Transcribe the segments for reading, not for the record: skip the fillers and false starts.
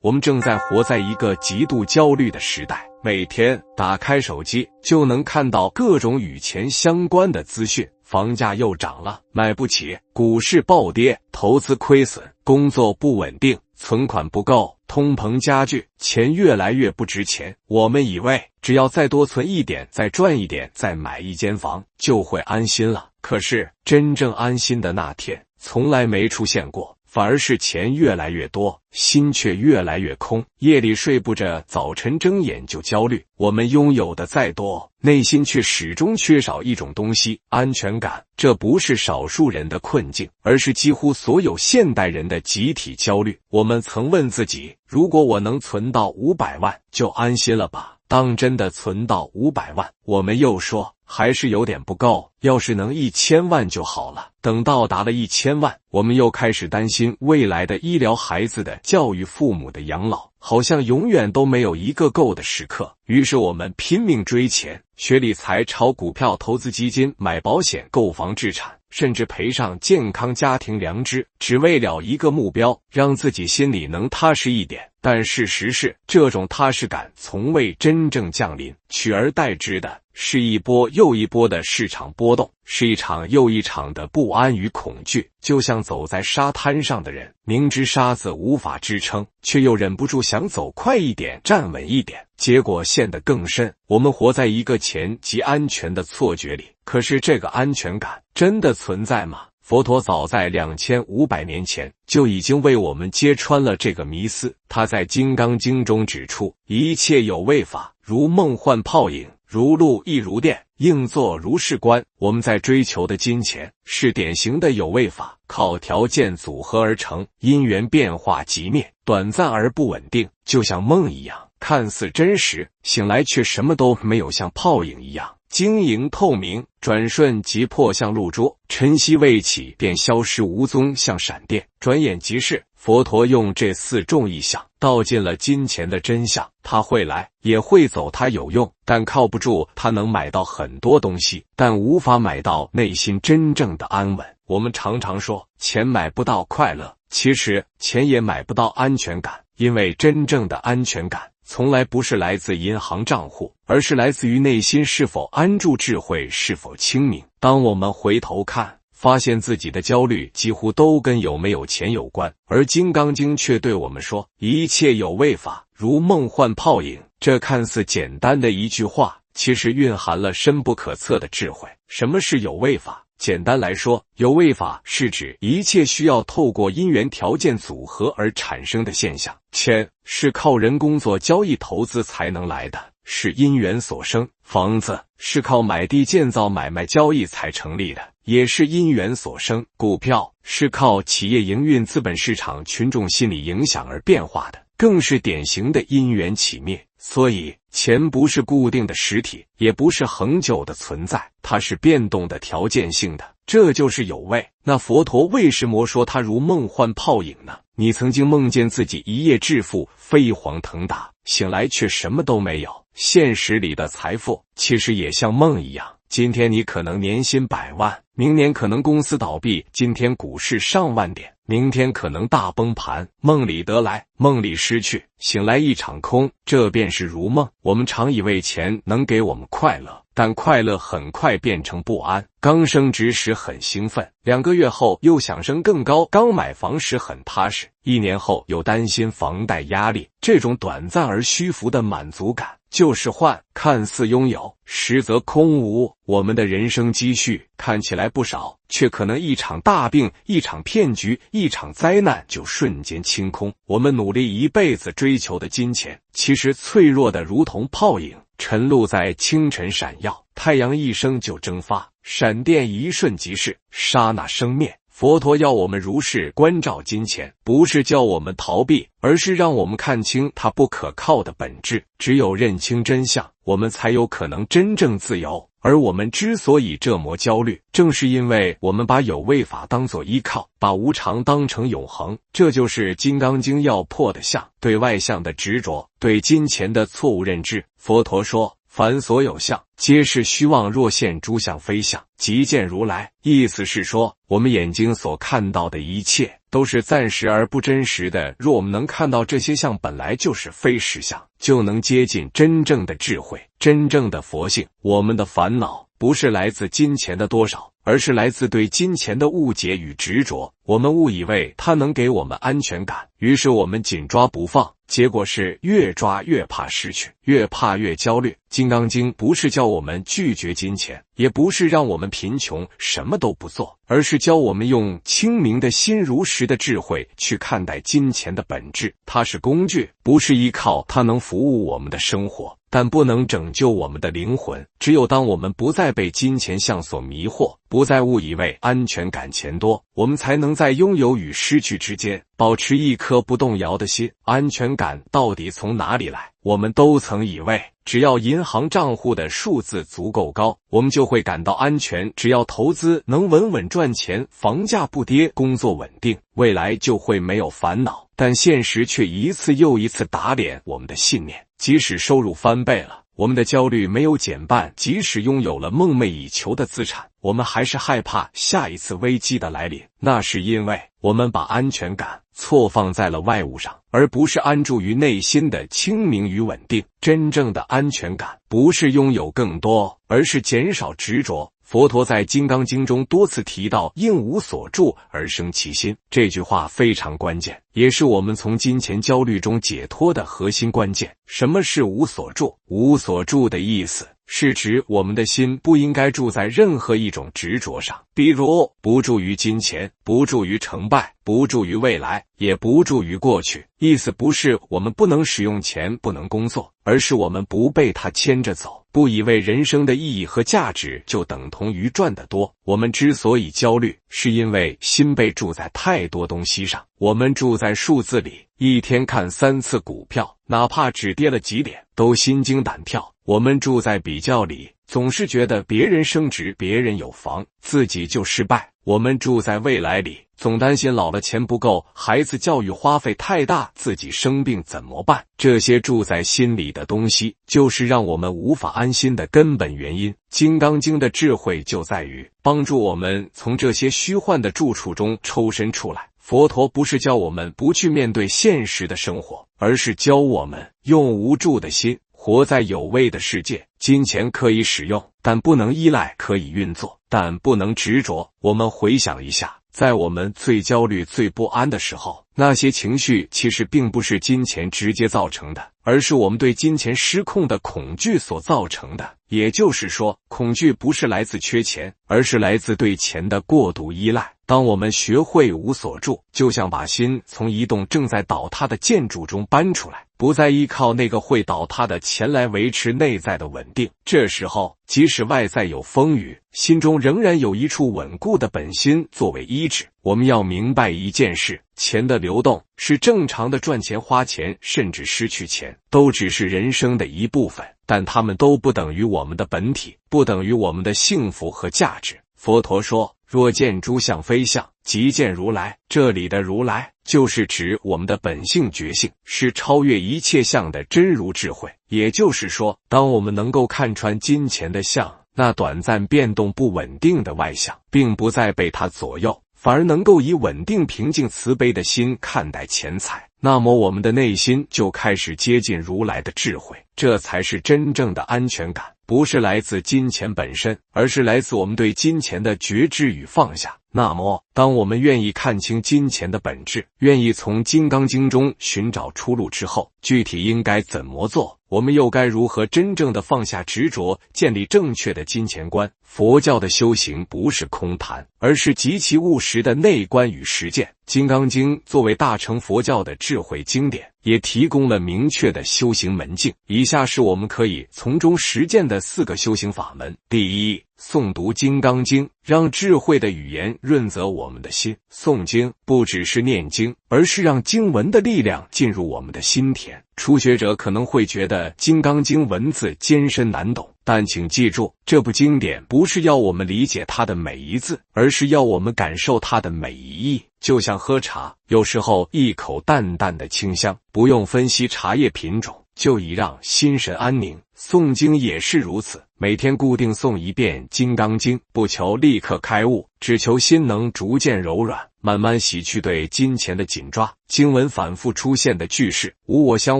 我们正在活在一个极度焦虑的时代，每天打开手机就能看到各种与钱相关的资讯。房价又涨了，买不起；股市暴跌，投资亏损；工作不稳定，存款不够；通膨加剧，钱越来越不值钱。我们以为只要再多存一点，再赚一点，再买一间房，就会安心了。可是真正安心的那天从来没出现过，反而是钱越来越多，心却越来越空，夜里睡不着，早晨睁眼就焦虑。我们拥有的再多，内心却始终缺少一种东西——安全感。这不是少数人的困境，而是几乎所有现代人的集体焦虑。我们曾问自己，如果我能存到500万，就安心了吧？当真的存到500万，我们又说还是有点不够，要是能1000万就好了。等到达了1000万，我们又开始担心未来的医疗、孩子的教育、父母的养老，好像永远都没有一个够的时刻。于是我们拼命追钱，学理财、炒股票、投资基金、买保险、购房置产，甚至赔上健康、家庭良知，只为了一个目标，让自己心里能踏实一点。但事实是，这种踏实感从未真正降临，取而代之的是一波又一波的市场波动，是一场又一场的不安与恐惧。就像走在沙滩上的人，明知沙子无法支撑，却又忍不住想走快一点，站稳一点，结果陷得更深。我们活在一个钱即安全的错觉里，可是这个安全感真的存在吗？佛陀早在2500年前就已经为我们揭穿了这个迷思。他在《金刚经》中指出，一切有为法，如梦幻泡影，如露亦如电，应作如是观。我们在追求的金钱是典型的有为法，靠条件组合而成，因缘变化即灭，短暂而不稳定，就像梦一样，看似真实，醒来却什么都没有，像泡影一样晶莹透明，转瞬即破，像露珠，晨曦未起便消失无踪，像闪电，转眼即逝。佛陀用这4种意象道尽了金钱的真相，它会来也会走，它有用，但靠不住。它能买到很多东西，但无法买到内心真正的安稳。我们常常说钱买不到快乐，其实钱也买不到安全感，因为真正的安全感从来不是来自银行账户，而是来自于内心是否安住，智慧是否清明。当我们回头看，发现自己的焦虑几乎都跟有没有钱有关，而《金刚经》却对我们说，一切有为法，如梦幻泡影。这看似简单的一句话，其实蕴含了深不可测的智慧。什么是有为法？简单来说，有为法是指一切需要透过因缘条件组合而产生的现象。钱是靠人工作、交易、投资才能来的，是因缘所生；房子是靠买地建造、买卖交易才成立的，也是因缘所生；股票是靠企业营运、资本市场、群众心理影响而变化的，更是典型的因缘起灭。所以钱不是固定的实体，也不是恒久的存在，它是变动的、条件性的，这就是有为。那佛陀为什么说它如梦幻泡影呢？你曾经梦见自己一夜致富，飞黄腾达，醒来却什么都没有。现实里的财富其实也像梦一样，今天你可能年薪100万，明年可能公司倒闭，今天股市上万点，明天可能大崩盘。梦里得来，梦里失去，醒来一场空，这便是如梦。我们常以为钱能给我们快乐，但快乐很快变成不安。刚升职时很兴奋，2个月后又想升更高；刚买房时很踏实，1年后又担心房贷压力。这种短暂而虚浮的满足感就是幻，看似拥有，实则空无。我们的人生积蓄看起来不少，却可能一场大病、一场骗局、一场灾难就瞬间清空。我们努力一辈子追求的金钱，其实脆弱的如同泡影，晨露在清晨闪耀，太阳一生就蒸发，闪电一瞬即逝，刹那生灭。佛陀要我们如是关照金钱，不是叫我们逃避，而是让我们看清它不可靠的本质。只有认清真相，我们才有可能真正自由。而我们之所以这么焦虑，正是因为我们把有为法当作依靠，把无常当成永恒。这就是《金刚经》要破的相，对外相的执着，对金钱的错误认知。佛陀说，凡所有相，皆是虚妄。若现诸相非相，即见如来。意思是说，我们眼睛所看到的一切都是暂时而不真实的。若我们能看到这些相本来就是非实相，就能接近真正的智慧，真正的佛性。我们的烦恼不是来自金钱的多少，而是来自对金钱的误解与执着。我们误以为它能给我们安全感，于是我们紧抓不放，结果是越抓越怕失去，越怕越焦虑。金刚经不是教我们拒绝金钱，也不是让我们贫穷什么都不做，而是教我们用清明的心、如实的智慧去看待金钱的本质。它是工具，不是依靠它能服务我们的生活，但不能拯救我们的灵魂。只有当我们不再被金钱相所迷惑，不再误以为安全感钱多，我们才能在拥有与失去之间保持一颗不动摇的心。安全感到底从哪里来？我们都曾以为，只要银行账户的数字足够高，我们就会感到安全；只要投资能稳稳赚钱，房价不跌，工作稳定，未来就会没有烦恼。但现实却一次又一次打脸我们的信念。即使收入翻倍了，我们的焦虑没有减半；即使拥有了梦寐以求的资产，我们还是害怕下一次危机的来临。那是因为我们把安全感错放在了外物上，而不是安住于内心的清明与稳定。真正的安全感不是拥有更多，而是减少执着。佛陀在《金刚经》中多次提到应无所住而生其心，这句话非常关键，也是我们从金钱焦虑中解脱的核心关键。什么是无所住？无所住的意思是指我们的心不应该住在任何一种执着上，比如不住于金钱，不住于成败，不住于未来，也不住于过去。意思不是我们不能使用钱，不能工作，而是我们不被它牵着走，不以为人生的意义和价值就等同于赚得多。我们之所以焦虑，是因为心被住在太多东西上。我们住在数字里，一天看3次股票，哪怕只跌了几点，都心惊胆跳。我们住在比较里，总是觉得别人升职，别人有房，自己就失败。我们住在未来里，总担心老了钱不够，孩子教育花费太大，自己生病怎么办？这些住在心里的东西，就是让我们无法安心的根本原因。金刚经的智慧就在于帮助我们从这些虚幻的住处中抽身出来。佛陀不是教我们不去面对现实的生活，而是教我们用无住的心活在有为的世界。金钱可以使用，但不能依赖；可以运作，但不能执着。我们回想一下，在我们最焦虑、最不安的时候，那些情绪其实并不是金钱直接造成的，而是我们对金钱失控的恐惧所造成的。也就是说，恐惧不是来自缺钱，而是来自对钱的过度依赖。当我们学会无所住，就像把心从一栋正在倒塌的建筑中搬出来，不再依靠那个会倒塌的钱来维持内在的稳定。这时候，即使外在有风雨，心中仍然有一处稳固的本心作为依止。我们要明白一件事，钱的流动是正常的，赚钱、花钱，甚至失去钱，都只是人生的一部分，但它们都不等于我们的本体，不等于我们的幸福和价值。佛陀说，若见诸相非相，即见如来。这里的如来就是指我们的本性觉性，是超越一切相的真如智慧。也就是说，当我们能够看穿金钱的相，那短暂变动不稳定的外相，并不再被它左右，反而能够以稳定、平静、慈悲的心看待钱财，那么我们的内心就开始接近如来的智慧。这才是真正的安全感，不是来自金钱本身，而是来自我们对金钱的觉知与放下。那么，当我们愿意看清金钱的本质，愿意从《金刚经》中寻找出路之后，具体应该怎么做？我们又该如何真正的放下执着，建立正确的金钱观？佛教的修行不是空谈，而是极其务实的内观与实践。《金刚经》作为大乘佛教的智慧经典，也提供了明确的修行门径。以下是我们可以从中实践的4个修行法门。第一，诵读《金刚经》，让智慧的语言润泽我们的心。诵经不只是念经，而是让经文的力量进入我们的心田。初学者可能会觉得《金刚经》文字艰深难懂，但请记住，这部经典不是要我们理解它的每一字，而是要我们感受它的每一意。就像喝茶，有时候一口淡淡的清香，不用分析茶叶品种，就以让心神安宁。诵经也是如此，每天固定诵一遍《金刚经》，不求立刻开悟，只求心能逐渐柔软，慢慢洗去对金钱的紧抓。经文反复出现的句式，无我相、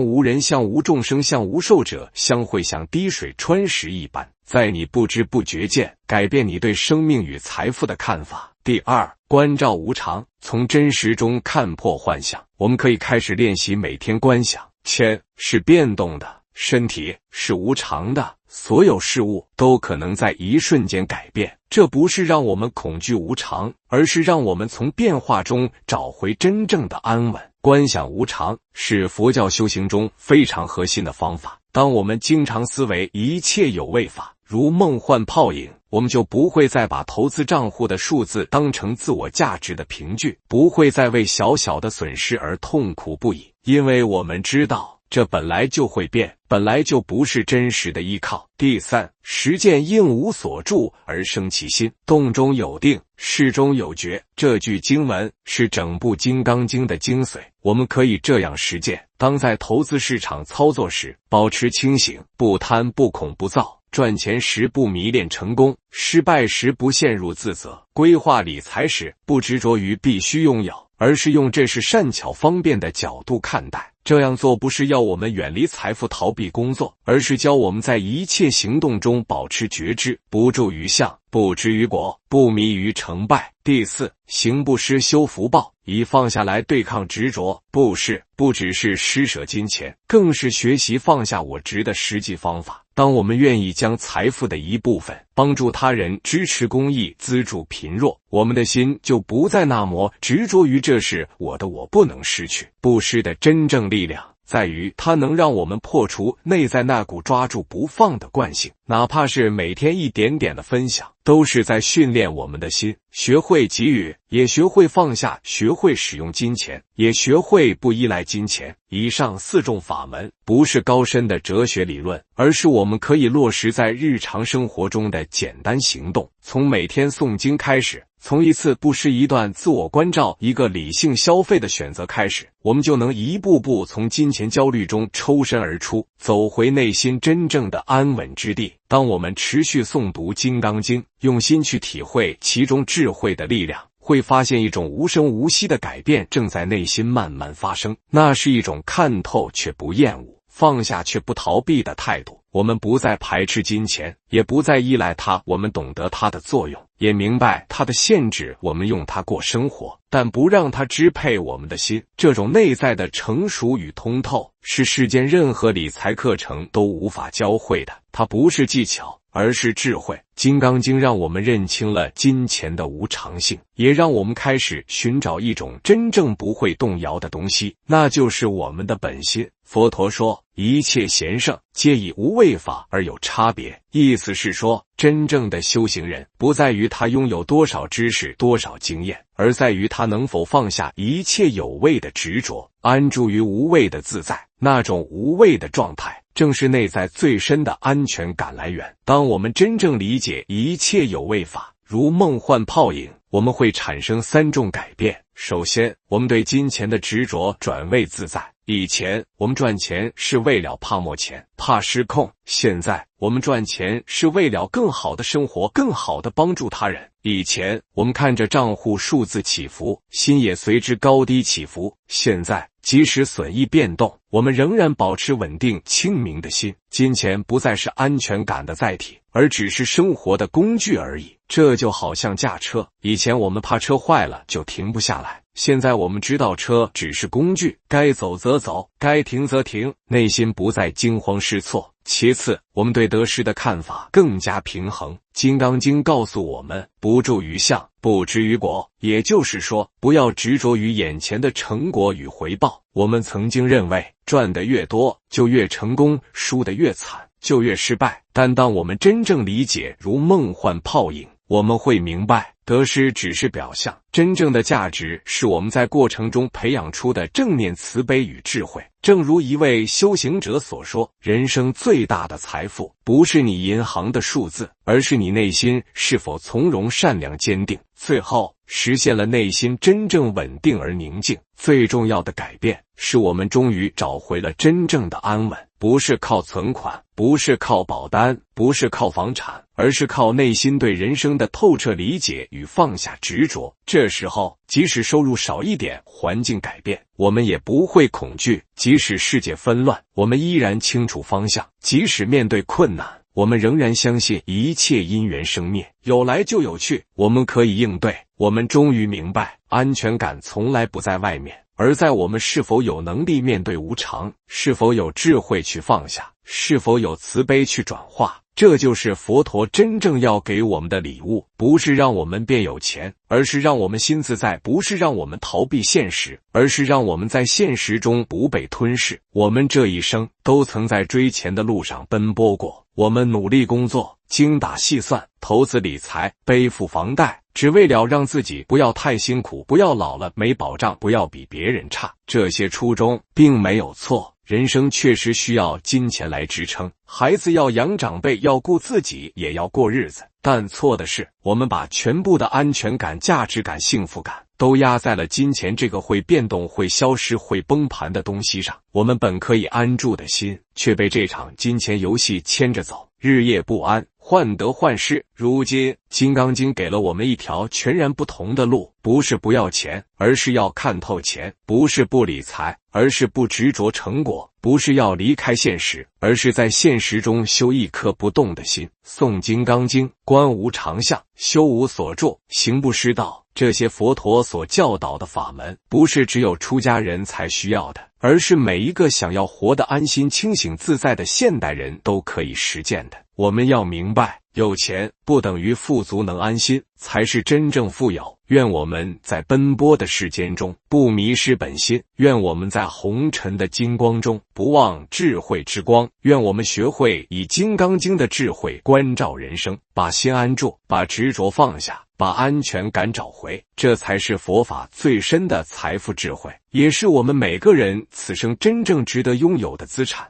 无人相、无众生相、无寿者相，会像滴水穿石一般，在你不知不觉间改变你对生命与财富的看法。第二，观照无常，从真实中看破幻想。我们可以开始练习每天观想，钱是变动的，身体是无常的，所有事物都可能在一瞬间改变。这不是让我们恐惧无常，而是让我们从变化中找回真正的安稳。观想无常是佛教修行中非常核心的方法。当我们经常思维一切有为法如梦幻泡影，我们就不会再把投资账户的数字当成自我价值的凭据，不会再为小小的损失而痛苦不已，因为我们知道这本来就会变，本来就不是真实的依靠。第三，实践应无所住而生其心，动中有定，事中有觉。这句经文是整部《金刚经》的精髓。我们可以这样实践：当在投资市场操作时，保持清醒，不贪不恐不躁；赚钱时不迷恋成功，失败时不陷入自责；规划理财时不执着于必须拥有，而是用这是善巧方便的角度看待。这样做不是要我们远离财富、逃避工作，而是教我们在一切行动中保持觉知，不住于相，不执于果，不迷于成败。第四，行布施修福报，以放下来对抗执着。布施不只是施舍金钱，更是学习放下我执的实际方法。当我们愿意将财富的一部分帮助他人、支持公益、资助贫弱，我们的心就不再那么执着于这是我的，我不能失去。布施的真正力量在于它能让我们破除内在那股抓住不放的惯性，哪怕是每天一点点的分享，都是在训练我们的心，学会给予，也学会放下，学会使用金钱，也学会不依赖金钱。以上四种法门不是高深的哲学理论，而是我们可以落实在日常生活中的简单行动。从每天诵经开始，从一次布施、一段自我关照、一个理性消费的选择开始，我们就能一步步从金钱焦虑中抽身而出，走回内心真正的安稳之地。当我们持续诵读《金刚经》，用心去体会其中智慧的力量，会发现一种无声无息的改变正在内心慢慢发生。那是一种看透却不厌恶，放下却不逃避的态度。我们不再排斥金钱，也不再依赖它，我们懂得它的作用，也明白它的限制，我们用它过生活，但不让它支配我们的心。这种内在的成熟与通透，是世间任何理财课程都无法教会的。它不是技巧，而是智慧。《金刚经》让我们认清了金钱的无常性，也让我们开始寻找一种真正不会动摇的东西，那就是我们的本心。佛陀说，一切贤圣皆以无为法而有差别，意思是说，真正的修行人不在于他拥有多少知识、多少经验，而在于他能否放下一切有为的执着，安住于无为的自在。那种无为的状态，正是内在最深的安全感来源。当我们真正理解一切有为法如梦幻泡影，我们会产生三种改变。首先，我们对金钱的执着转为自在。以前我们赚钱是为了怕没钱、怕失控，现在我们赚钱是为了更好的生活、更好的帮助他人。以前我们看着账户数字起伏，心也随之高低起伏，现在即使损益变动，我们仍然保持稳定清明的心。金钱不再是安全感的载体，而只是生活的工具而已。这就好像驾车，以前我们怕车坏了就停不下来，现在我们知道车只是工具，该走则走，该停则停，内心不再惊慌失措。其次，我们对得失的看法更加平衡。《金刚经》告诉我们，不住于相，不执于果，也就是说，不要执着于眼前的成果与回报。我们曾经认为，赚得越多就越成功，输得越惨就越失败。但当我们真正理解如梦幻泡影，我们会明白，得失只是表象，真正的价值是我们在过程中培养出的正念、慈悲与智慧。正如一位修行者所说，人生最大的财富不是你银行的数字，而是你内心是否从容、善良、坚定。最后，实现了内心真正稳定而宁静。最重要的改变是我们终于找回了真正的安稳，不是靠存款，不是靠保单，不是靠房产，而是靠内心对人生的透彻理解与放下执着。这时候，即使收入少一点，环境改变，我们也不会恐惧；即使世界纷乱，我们依然清楚方向；即使面对困难，我们仍然相信一切因缘生灭，有来就有去，我们可以应对。我们终于明白，安全感从来不在外面，而在我们是否有能力面对无常，是否有智慧去放下，是否有慈悲去转化。这就是佛陀真正要给我们的礼物，不是让我们变有钱，而是让我们心自在；不是让我们逃避现实，而是让我们在现实中不被吞噬。我们这一生都曾在追钱的路上奔波过，我们努力工作，精打细算，投资理财，背负房贷，只为了让自己不要太辛苦，不要老了没保障，不要比别人差。这些初衷并没有错，人生确实需要金钱来支撑，孩子要养长辈，要顾自己，也要过日子。但错的是，我们把全部的安全感、价值感、幸福感都压在了金钱这个会变动、会消失、会崩盘的东西上。我们本可以安住的心，却被这场金钱游戏牵着走，日夜不安，患得患失。如今，《金刚经》给了我们一条全然不同的路，不是不要钱，而是要看透钱；不是不理财，而是不执着成果；不是要离开现实，而是在现实中修一颗不动的心。诵《金刚经》，观无常相，修无所住，行不失道。这些佛陀所教导的法门，不是只有出家人才需要的，而是每一个想要活得安心、清醒、自在的现代人都可以实践的。我们要明白，有钱不等于富足能安心，才是真正富有。愿我们在奔波的世间中不迷失本心，愿我们在红尘的金光中不忘智慧之光，愿我们学会以《金刚经》的智慧关照人生，把心安住，把执着放下，把安全感找回。这才是佛法最深的财富智慧，也是我们每个人此生真正值得拥有的资产。